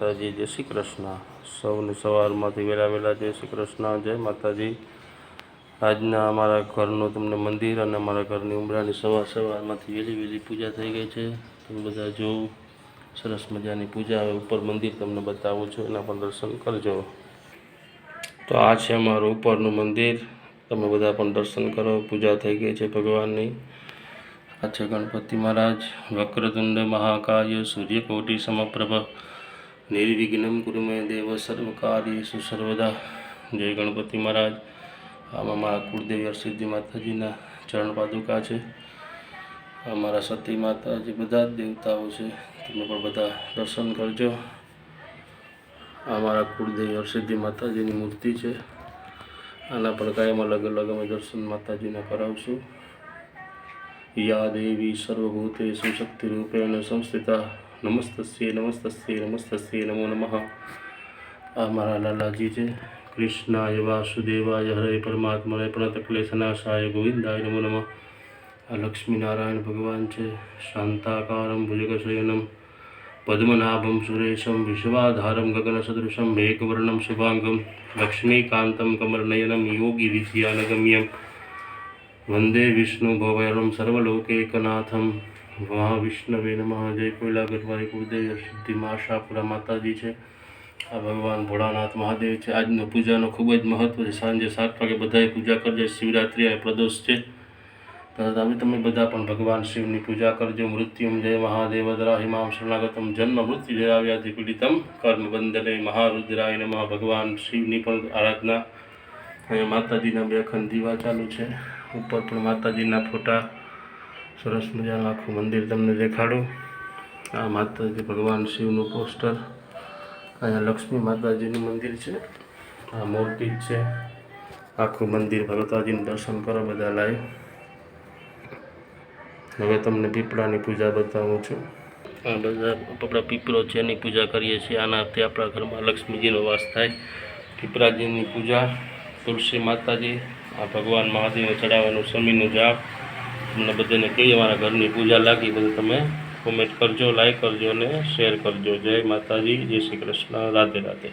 માતાજી, જય શ્રી કૃષ્ણ। સૌને સવારમાંથી વહેલા જય શ્રી કૃષ્ણ, જય માતાજી। આજના અમારા ઘરનું તમને મંદિર અને અમારા ઘરની ઉંબરાની સવારમાંથી વહેલી પૂજા થઈ ગઈ છે। તમે બધા જોવું, સરસ મજાની પૂજા। હવે ઉપર મંદિર તમને બતાવું છું, એના પણ દર્શન કરજો। તો આ છે અમારું ઉપરનું મંદિર, તમે બધા પણ દર્શન કરો। પૂજા થઈ ગઈ છે ભગવાનની। આ છે ગણપતિ મહારાજ। વક્રતુંડ મહાકાય સૂર્યકોટિ સમપ્રભ નિર્વિઘ્નમ કુરુ મે દેવ સર્વકાર્યેષુ સર્વદા। જય ગણપતિ મહારાજ। આમાં મારા કુળદેવી હરસિદ્ધિ માતાજીના ચરણ પાદુકા છે। અમારા સતી માતાજી, બધા જ દેવતાઓ છે, તમે પણ બધા દર્શન કરજો। અમારા કુળદેવી હરસિદ્ધિ માતાજીની મૂર્તિ છે। આના પણ કાયમ અલગ અમે દર્શન માતાજીના કરાવશું। યા દેવી સર્વભૂતેષુ શક્તિરૂપેણ સંસ્થિતા નમસ્તસ્યે નમસ્તસ્યે નમસ્તસ્યે નમો નમઃ। આ મારા લાલાજી છે। કૃષ્ણાય વાસુદેવાય હરે પરમાત્મને પ્રણતક્લેશનાશાય ગોવિંદાય નમો નમઃ। આ લક્ષ્મીનારાયણ ભગવાન છે। શાંતાકારમ ભુજગશયનમ પદ્મનાભમ સુરેશમ વિશ્વાધારમ ગગનસદૃશમ મેઘવર્ણમ શુભાંગમ લક્ષ્મીકાંતમ કમલનયનમ યોગી વિદ્યાનગમ્યમ વંદે વિષ્ણુ ભવયરમ સર્વલોકૈકનાથમ મહાવિષ્ણવે નમઃ। જય કોયલા ગઢવાળી કુળદેવી હરસિદ્ધિ આશાપુરા માતાજી છે। આ ભગવાન ભોળાનાથ મહાદેવ છે। આજનો પૂજાનો ખૂબ જ મહત્વ છે। સાંજે 7 વાગે બધાએ પૂજા કરજો। શિવરાત્રિ અને પ્રદોષ છે, તો તમે બધા પણ ભગવાન શિવની પૂજા કરજો। મૃત્યુંજય મહાદેવ દ્રાહિમામ શરણાગતમ જન્મ મૃત્યુજયાવ્યાધિ પીડિતમ કર્મ બંધને મહારુદ્રાય નમઃ। ભગવાન શિવની પણ આરાધના। અહીંયા માતાજીના 2 અખંડ દીવા ચાલુ છે। ઉપર પણ માતાજીના ફોટા, સરસ મજાનું આખું મંદિર તમને દેખાડું। આ માતાજી ભગવાન શિવનું પોસ્ટર। અહીંયા લક્ષ્મી માતાજીનું મંદિર છે। આ મૂર્તિ જ છે। આખું મંદિર ભગવતાજીનું દર્શન કરો બધા લાઈવ। હવે તમને પીપળાની પૂજા બતાવું છું। આ બધા આપણા પીપળો છે, એની પૂજા કરીએ છીએ। આનાથી આપણા ઘરમાં લક્ષ્મીજીનો વાસ થાય। પીપળાજીની પૂજા, તુલસી માતાજી, આ ભગવાન મહાદેવને ચડાવવાનું સમીનું જાપ। તમને બધાને કેવી અમારા ઘરની પૂજા લાગી, બધું તમે કોમેન્ટ કરજો, લાઈક કરજો અને શેર કરજો। જય માતાજી, જય શ્રી કૃષ્ણ, રાધે રાધે।